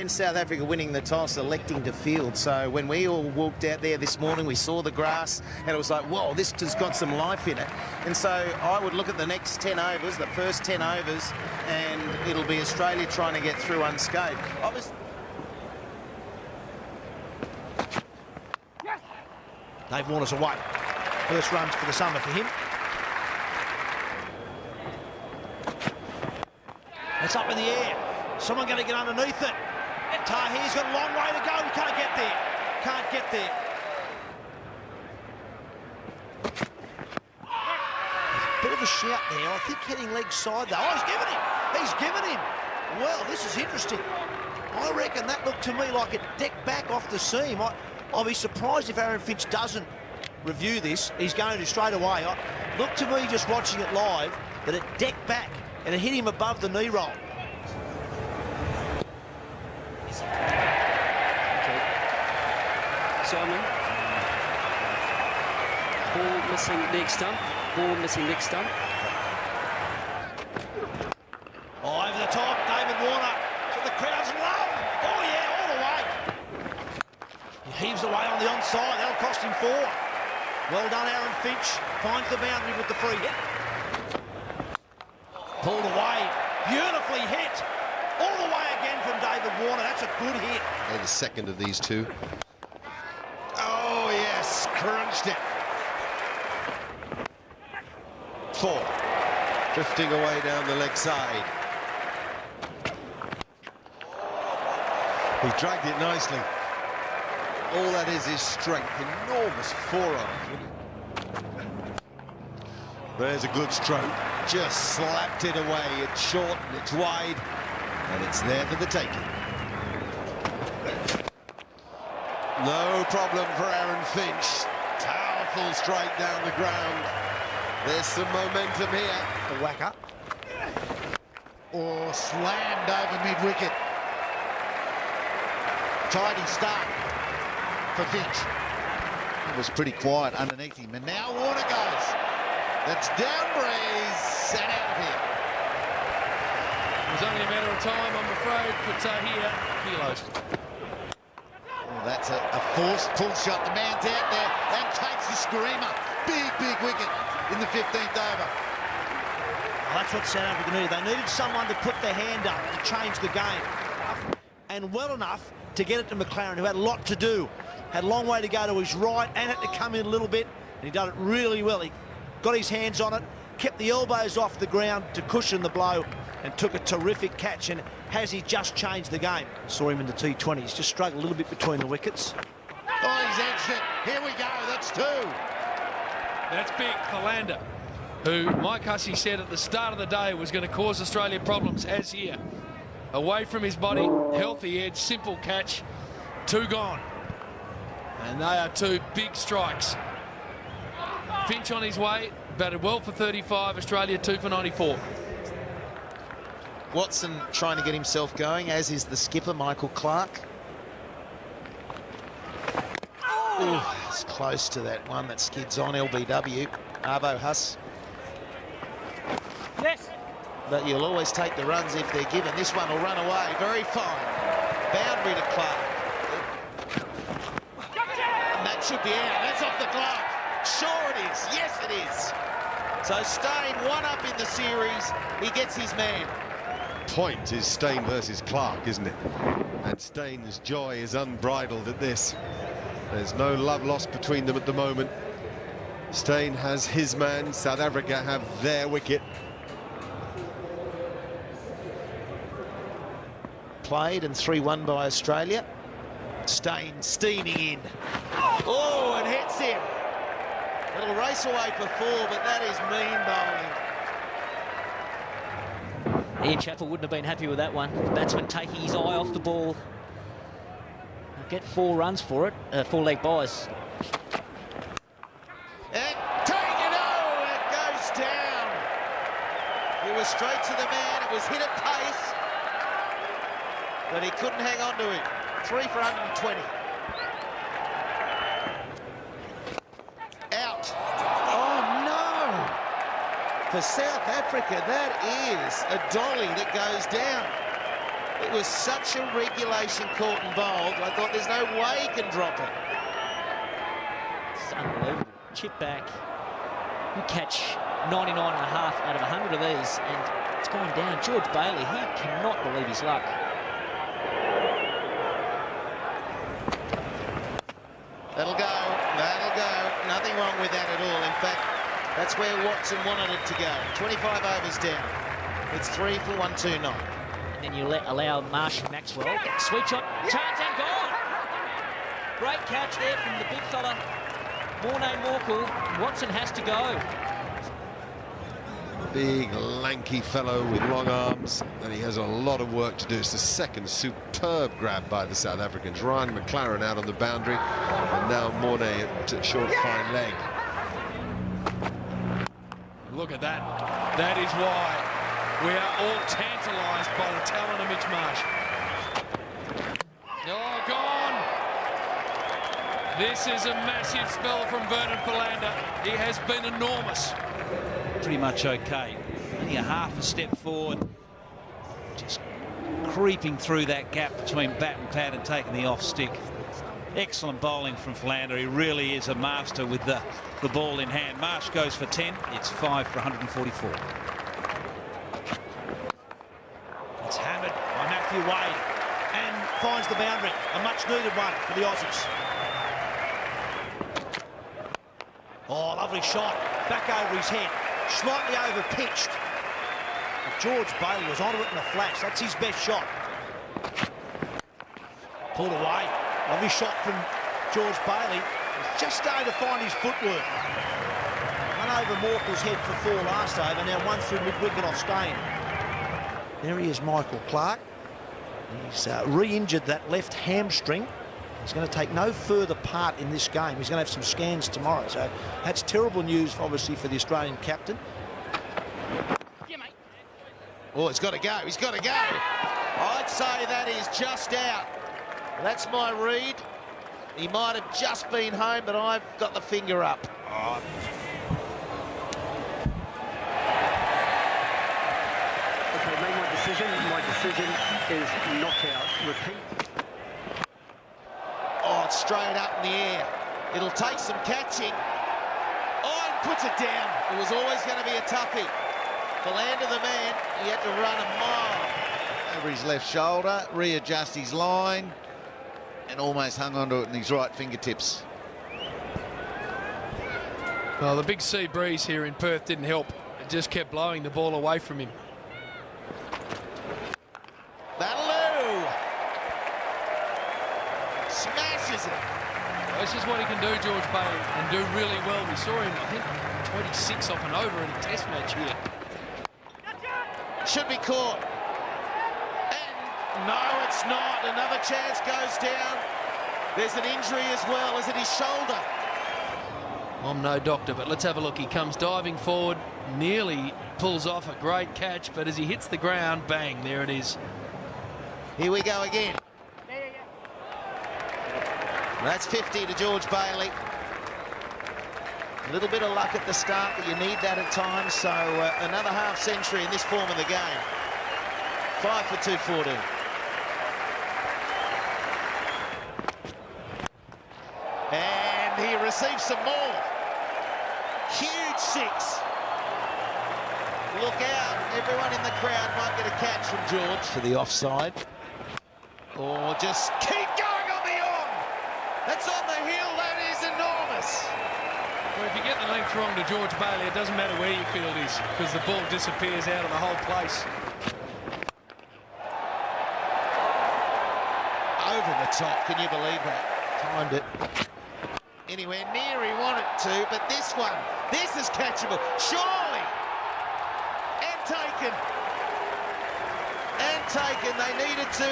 and South Africa winning the toss, electing to field. So when we all walked out there this morning, we saw the grass and it was like, whoa, this has got some life in it. And so I would look at the next 10 overs, the first 10 overs, and it'll be Australia trying to get through unscathed. Dave Warner's away. First runs for the summer for him. It's up in the air. Someone going to get underneath it. Tahir's got a long way to go. He can't get there. Can't get there. Bit of a shout there. I think heading leg side though. Oh, he's given him. He's given him. Well, this is interesting. I reckon that looked to me like it decked back off the seam. I'll be surprised if Aaron Finch doesn't review this. He's going to straight away. Look to me just watching it live that it decked back and it hit him above the knee roll. Simon. Ball missing leg stump. Ball missing leg stump. Oh, over the top, David Warner. So the crowd's love. Oh yeah, all the way. He heaves away on the onside. That'll cost him 4. Well done, Aaron Finch. Finds the boundary with the free hit. Pulled away. Beautifully hit. All the way again from David Warner. That's a good hit. And the second of these two. Oh, yes. Crunched it. 4. Drifting away down the leg side. He dragged it nicely. All that is strength. Enormous forearm. There's a good stroke. Just slapped it away. It's short and it's wide. And it's there for the taking. No problem for Aaron Finch. Powerful strike down the ground. There's some momentum here. The whack up. Or slammed over mid-wicket. Tidy start for Finch. It was pretty quiet underneath him. And now Warner goes. That's down breeze and out of here. It was only a matter of time, I'm afraid, for Tahir. Kilos. Oh, that's a forced pull shot. The man's out there and takes the screamer. Big wicket in the 15th over. Well, that's what South Africa needed. They needed someone to put their hand up to change the game. And well enough to get it to McLaren, who had a lot to do. Had a long way to go to his right and had to come in a little bit. And he done it really well. He got his hands on it, kept the elbows off the ground to cushion the blow, and took a terrific catch. And has he just changed the game? Saw him in the T20. He's just struggled a little bit between the wickets. Oh, he's edged it. Here we go. That's 2. That's big for Lander, who Mike Hussey said at the start of the day was going to cause Australia problems, as here. Away from his body, healthy edge, simple catch, 2 gone. And they are 2 big strikes. Finch on his way, batted well for 35, Australia 2 for 94. Watson trying to get himself going, as is the skipper, Michael Clark. Oh, it's close to that one that skids on LBW. Arvo Huss. Yes. But you'll always take the runs if they're given. This one will run away. Very fine. Boundary to Clark. And that should be out. That's off the glove. Sure it is. Yes, it is. So Steyn 1 up in the series. He gets his man. Point is Steyn versus Clark, isn't it? And Steyn's joy is unbridled at this. There's no love lost between them at the moment. Steyn has his man. South Africa have their wicket. Played and 3-1 by Australia. Steyn steaming in. Oh, and hits him. Little race away for 4, but that is mean bowling. Ian Chappell wouldn't have been happy with that one. The batsman taking his eye off the ball. They'll get 4 runs for it, 4-leg buys. And taking it, oh, it goes down. It was straight to the man. It was hit at pace. But he couldn't hang on to him. 3 for 120. Out. Oh, no. For South Africa, that is a dolly that goes down. It was such a regulation caught and bowled. I thought there's no way he can drop it. It's unbelievable. Chip back. You catch 99.5 out of 100 of these, and it's going down. George Bailey, he cannot believe his luck. That'll go. That'll go. Nothing wrong with that at all. In fact, that's where Watson wanted it to go. 25 overs down. It's 3 for 129. And then you allow Marsh Maxwell. Sweet shot. Chance and gone. Great catch there from the big fella. Morne Morkel. Watson has to go. Big, lanky fellow with long arms, and he has a lot of work to do. It's the second superb grab by the South Africans. Ryan McLaren out on the boundary, and now Morne at short, fine leg. Look at that. That is why we are all tantalised by the talent of Mitch Marsh. Oh, gone. This is a massive spell from Vernon Philander. He has been enormous. Pretty much okay. Only a half a step forward. Just creeping through that gap between bat and pad and taking the off stick. Excellent bowling from Philander. He really is a master with the ball in hand. Marsh goes for 10. It's 5 for 144. It's hammered by Matthew Wade and finds the boundary. A much needed one for the Aussies. Oh, lovely shot. Back over his head. Slightly over pitched. But George Bailey was onto it in a flash. That's his best shot. Pulled away. Lovely shot from George Bailey. He's just starting to find his footwork. One over Morkel's head for 4 last over. Now one through mid-wicket off Stein. There he is, Michael Clarke. He's re-injured that left hamstring. He's going to take no further part in this game. He's going to have some scans tomorrow. So that's terrible news, obviously, for the Australian captain. Oh, he's got to go. He's got to go. I'd say that is just out. That's my read. He might have just been home, but I've got the finger up. Oh. Okay, made my decision. My decision is not out. Repeat. Oh, it's straight up in the air. It'll take some catching. Oh, and puts it down. It was always going to be a toughie. Philander, the man, he had to run a mile over his left shoulder, readjust his line, and almost hung onto it in his right fingertips. Well, the big sea breeze here in Perth didn't help. It just kept blowing the ball away from him. That'll do. Smashes it. Well, this is what he can do, George Bailey, and do really well. We saw him, I think, 26 off and over in a test match here. Should be caught. And no, it's not. Another chance goes down. There's an injury as well. Is it his shoulder? I'm no doctor, but let's have a look. He comes diving forward, nearly pulls off a great catch, but as he hits the ground, bang, there it is. Here we go again. That's 50 to George Bailey. A little bit of luck at the start, but you need that at times. So another half century in this form of the game. 5 for 214. And he receives some more. Huge 6. Look out. Everyone in the crowd might get a catch from George. For the offside. Or just keep going on the on. That's on the hill. That is enormous. Well, if you get the length wrong to George Bailey, it doesn't matter where your field is, because the ball disappears out of the whole place. Over the top, can you believe that? Timed it. Anywhere near he wanted to, but this one, this is catchable, surely. And taken. And taken, they needed to.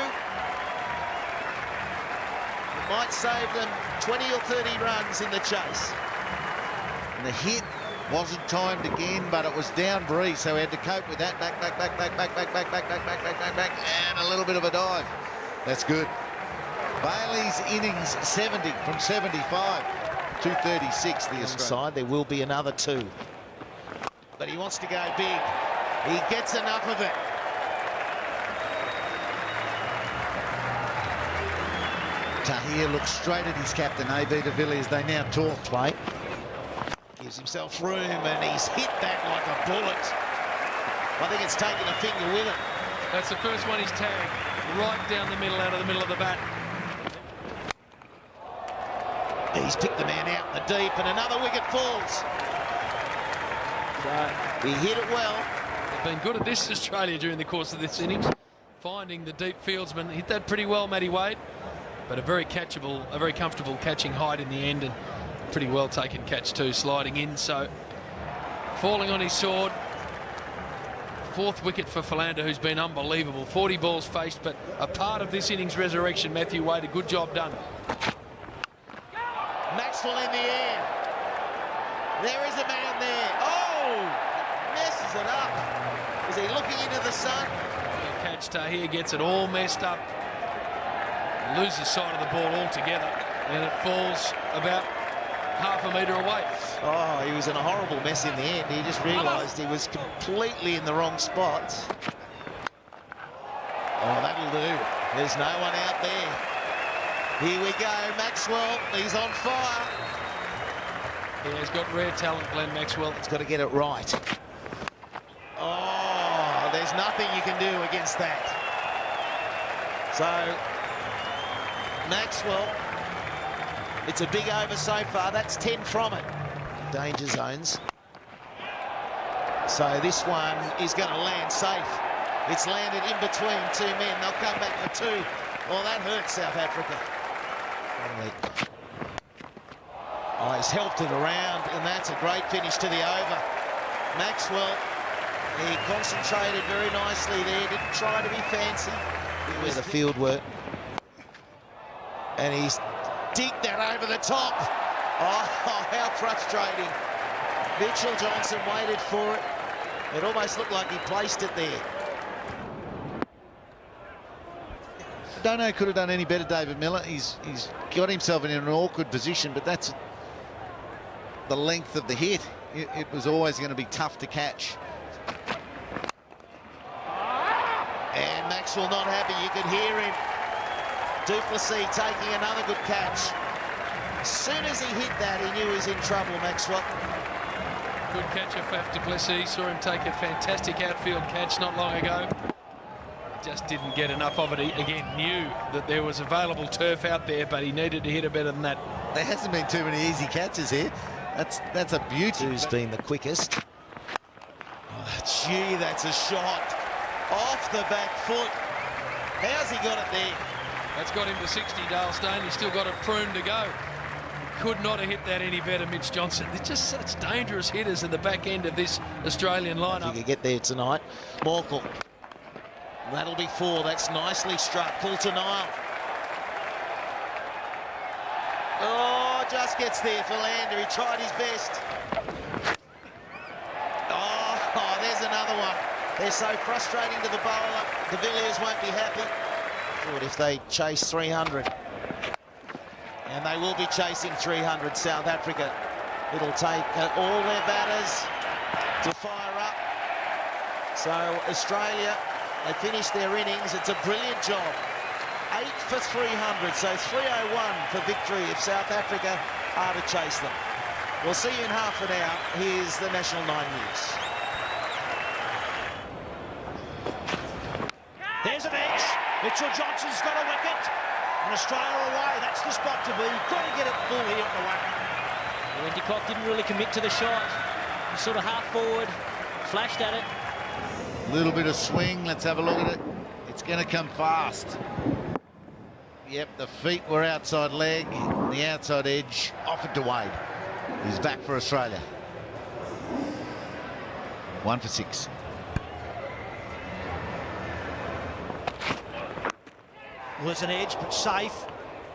It might save them 20 or 30 runs in the chase. And the hit wasn't timed again, but it was down breeze, so he had to cope with that. Back, and a little bit of a dive. That's good. Bailey's innings 70 from 75. 236 the side. There will be another 2. But he wants to go big. He gets enough of it. Tahir looks straight at his captain, AB de Villiers. They now talk. Play. Gives himself room, and he's hit that like a bullet. I think it's taken a finger with it. That's the first one he's tagged. Right down the middle, out of the middle of the bat. He's picked the man out in the deep, and another wicket falls. He hit it well. They've been good at this, Australia, during the course of this innings. Finding the deep fieldsman. Hit that pretty well, Matty Wade. But a very catchable, a very comfortable catching height in the end, and pretty well taken catch too, sliding in. So falling on his sword. Fourth wicket for Philander, who's been unbelievable. 40 balls faced, but a part of this innings resurrection. Matthew Wade, a good job done. Maxwell in the air. There is a man there. Oh! Messes it up. Is he looking into the sun? The catch, Tahir gets it all messed up. Loses sight of the ball altogether, and it falls about half a metre away. Oh, he was in a horrible mess in the end. He just realised he was completely in the wrong spot. Oh, that'll do. There's no one out there. Here we go, Maxwell. He's on fire. Yeah, he's got rare talent, Glenn Maxwell. He's got to get it right. Oh, there's nothing you can do against that. So, Maxwell, it's a big over so far. That's 10 from it. Danger zones. So this one is going to land safe. It's landed in between two men. They'll come back for two. Oh, that hurts South Africa. Oh, he's helped it around, and that's a great finish to the over. Maxwell, he concentrated very nicely there, didn't try to be fancy. Where the field work. And he's digged that over the top. Oh, how frustrating. Mitchell Johnson waited for it. It almost looked like he placed it there. Don't know, could have done any better, David Miller. He's got himself in an awkward position, but that's the length of the hit. It was always going to be tough to catch. And Maxwell not happy, you could hear him. Duplessis taking another good catch. As soon as he hit that, he knew he was in trouble, Maxwell. Good catch of Faf Duplessis. Saw him take a fantastic outfield catch not long ago. Just didn't get enough of it. He, again, knew that there was available turf out there, but he needed to hit it better than that. There hasn't been too many easy catches here. That's a beauty. Who's been the quickest? Oh, gee, that's a shot. Off the back foot. How's he got it there? That's got him to 60, Dale Steyn. He's still got a prune to go. Could not have hit that any better, Mitch Johnson. They're just such dangerous hitters at the back end of this Australian lineup. If you could get there tonight. Morkel. That'll be 4. That's nicely struck. Pull to Nile. Oh, just gets there for Lander. He tried his best. Oh, there's another one. They're so frustrating to the bowler. De Villiers won't be happy. What if they chase 300? And they will be chasing 300, South Africa. It'll take all their batters to fire up. So Australia, they finished their innings. It's a brilliant job. 8 for 300, so 301 for victory if South Africa are to chase them. We'll see you in half an hour. Here's the National 9 News. There's an edge. Mitchell Johnson's got a wicket. And Australia away. That's the spot to be. You've got to get it full here at the whack. Wendy Cock didn't really commit to the shot. He sort of half forward, flashed at it. Little bit of swing. Let's have a look at it. It's going to come fast. Yep, the feet were outside leg, the outside edge offered to Wade. He's back for Australia. 1 for 6. Well, it's an edge, but safe.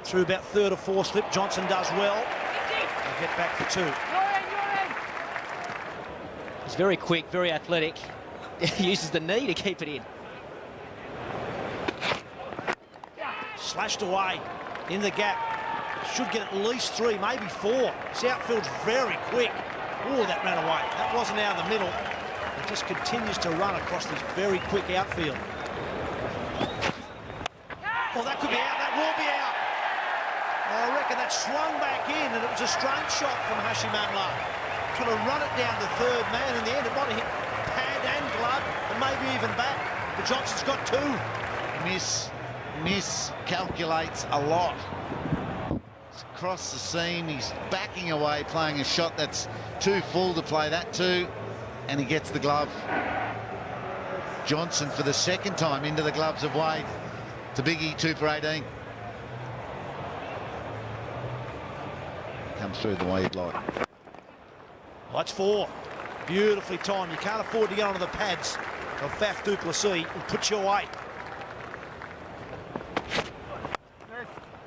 Through about 3rd or 4th slip. Johnson does well. They'll get back for 2. He's very quick, very athletic. He uses the knee to keep it in. Slashed away in the gap. Should get at least 3, maybe 4. This outfield's very quick. Oh, that ran away. That wasn't out in the middle. It just continues to run across this very quick outfield. Oh, that could be out. That will be out. I reckon that swung back in, and it was a strange shot from Hashim Amla. Trying to run it down the third man. In the end, it might have hit pad and glove, and maybe even back. But Johnson's got two. Miscalculates a lot. It's across the seam. He's backing away, playing a shot that's too full to play that too, and he gets the glove. Johnson for the second time into the gloves of Wade. To Biggie, 2 for 18. Comes through the way he'd like. Well, that's 4. Beautifully timed. You can't afford to get onto the pads of Faf du Plessis and put you away.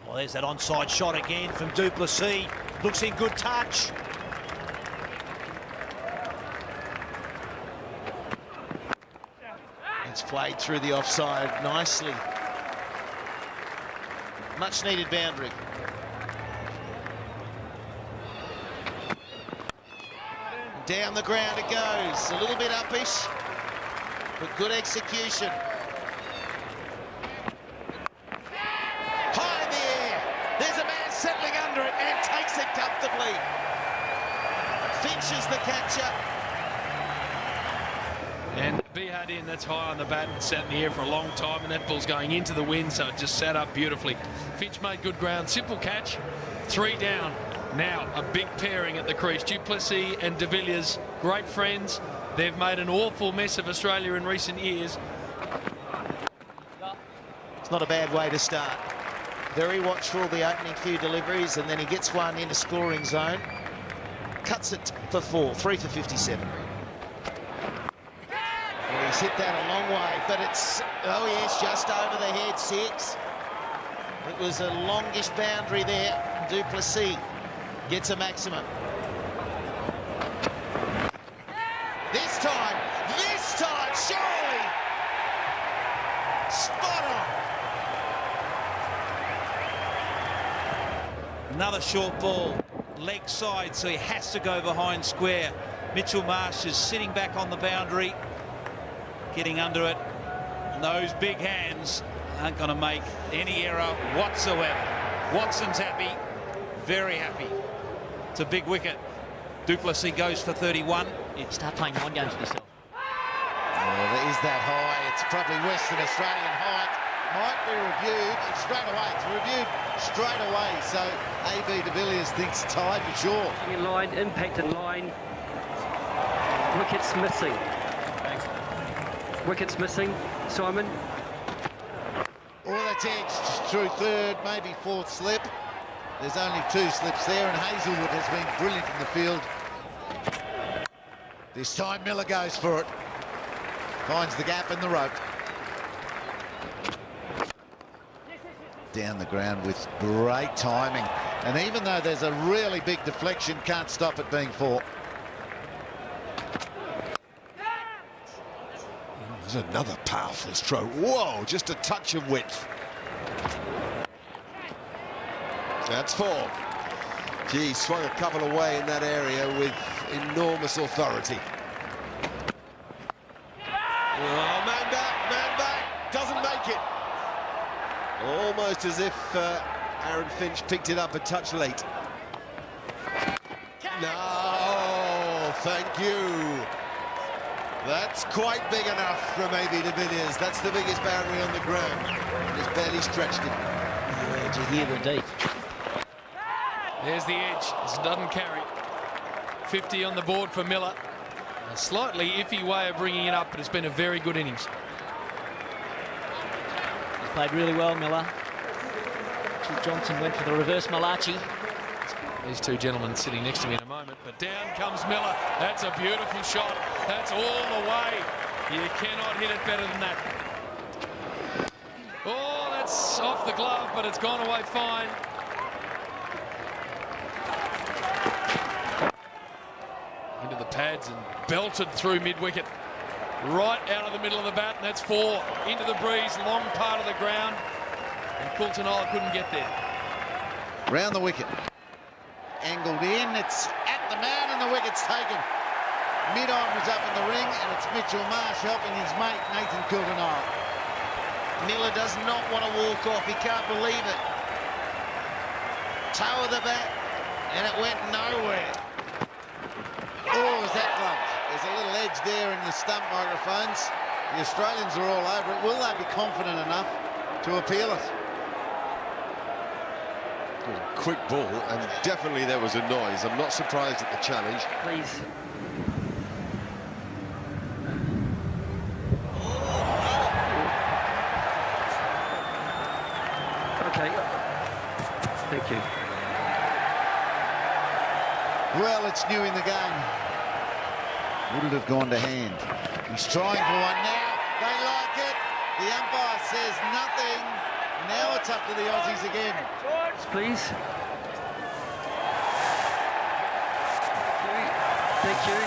Well, there's that onside shot again from du Plessis. Looks in good touch. It's played through the offside nicely. Much needed boundary. Down the ground it goes. A little bit uppish, but good execution. High in the air. There's a man settling under it and takes it comfortably. Finch is the catcher. And Bihadin, that's high on the bat and sat in the air for a long time, and that ball's going into the wind, so it just sat up beautifully. Finch made good ground. Simple catch. 3 down. Now a big pairing at the crease. Du Plessis and de Villiers, great friends. They've made an awful mess of Australia in recent years. It's not a bad way to start. Very watchful the opening few deliveries, and then he gets one into scoring zone. Cuts it for 4, 3 for 57. Well, he's hit that a long way, but it's, oh yes, just over the head, 6. It was a longish boundary there. Du Plessis gets a maximum. This time, surely! Spot on! Another short ball, leg side, so he has to go behind square. Mitchell Marsh is sitting back on the boundary, getting under it. And those big hands aren't going to make any error whatsoever. Watson's happy, very happy. It's a big wicket. Du Plessis goes for 31. Start playing 9 games with yourself. Well, is that high? It's probably Western Australian height. Might be reviewed straight away. It's reviewed straight away. So AB de Villiers thinks it's high for sure. In line, impact in line. Wickets missing. Wickets missing. Simon. All that's edged through third, maybe 4th slip. There's only 2 slips there, and Hazelwood has been brilliant in the field. This time Miller goes for it. Finds the gap in the rope. Down the ground with great timing. And even though there's a really big deflection, can't stop it being 4. There's another powerful stroke. Whoa, just a touch of width. That's 4. Gee, swung a couple away in that area with enormous authority. Oh, man back, doesn't make it. Almost as if Aaron Finch picked it up a touch late. No, thank you. That's quite big enough from AB de Villiers. That's the biggest boundary on the ground. It's barely stretched it. Yeah, to hear indeed. There's the edge. This doesn't carry. 50 on the board for Miller. A slightly iffy way of bringing it up, but it's been a very good innings. He's played really well, Miller. Johnson went for the reverse Malachi. These 2 gentlemen sitting next to me in a moment, but down comes Miller. That's a beautiful shot. That's all the way. You cannot hit it better than that. Oh, that's off the glove, but it's gone away fine. Into the pads and belted through mid-wicket. Right out of the middle of the bat, and that's 4. Into the breeze, long part of the ground, and Coulter-Nile couldn't get there. Round the wicket. Angled in, it's at the man, and the wicket's taken. Mid-on was up in the ring, and it's Mitchell Marsh helping his mate, Nathan Coulter-Nile. Miller does not want to walk off. He can't believe it. toe of the bat, and it went nowhere. Oh, is that gloved? There's a little edge there in the stump microphones. The Australians are all over it. Will they be confident enough to appeal it? It was a quick ball, and definitely there was a noise. I'm not surprised at the challenge. Please. Okay. Thank you. Well, it's new in the game. Would it have gone to hand? He's trying for one now. They like it. The umpire says nothing. Now it's up to the Aussies again. Please. Thank you.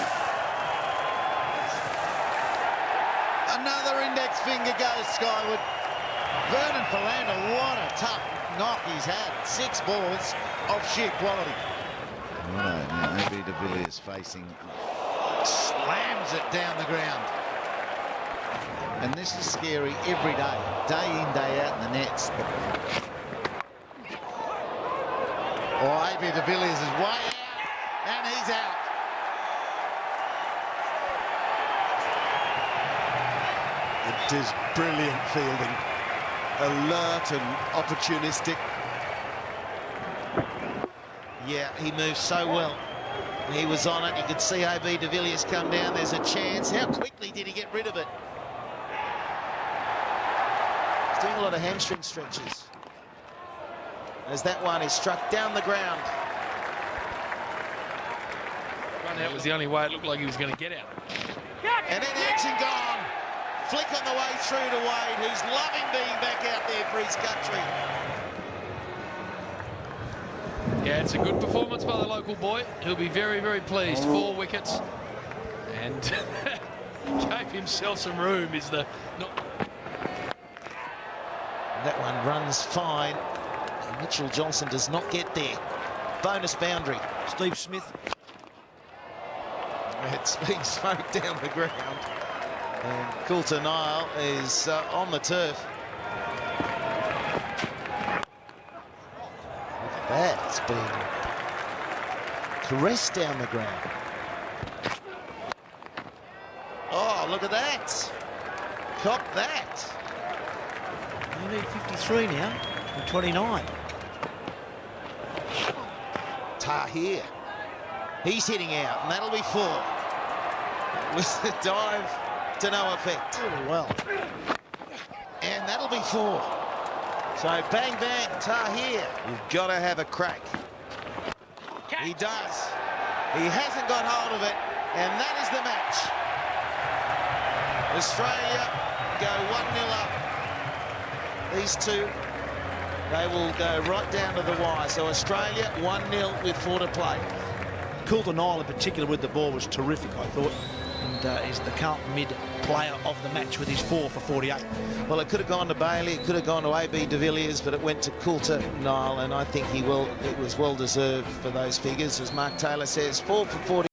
Another index finger goes skyward. Vernon Philander, what a tough knock he's had. 6 balls of sheer quality. Right, now AB de Villiers facing, slams it down the ground. And this is scary every day in, day out in the nets. Oh, AB de Villiers is way out, and he's out. It is brilliant fielding. Alert and opportunistic. Yeah, he moved so well. He was on it. You could see AB de Villiers come down. There's a chance. How quickly did he get rid of it? He's doing a lot of hamstring stretches. As that one is struck down the ground. Run out was the only way it looked like he was going to get out. And then action gone. Flick on the way through to Wade, who's loving being back out there for his country. Yeah, it's a good performance by the local boy. He'll be very, very pleased. 4 wickets. And gave himself some room is the... That one runs fine. And Mitchell Johnson does not get there. Bonus boundary. Steve Smith. It's being smoked down the ground. And Coulter Nile is on the turf. Look at that. It's been caressed down the ground. Oh, look at that. Cop that. You need 53 now and 29. Tahir. He's hitting out, and that'll be 4. Was the dive to no effect. Really well. And that'll be 4. So bang, bang, Tahir. You've got to have a crack. He does. He hasn't got hold of it, and that is the match. Australia go 1-0 up. These two, they will go right down to the wire. So Australia 1-0 with 4 to play. Coulter Nile in particular with the ball was terrific, I thought. And is the Carlton mid player of the match with his 4 for 48. Well, it could have gone to Bailey, it could have gone to AB de Villiers, but it went to Coulter Nile, and I think it was well deserved for those figures. As Mark Taylor says, 4 for 40.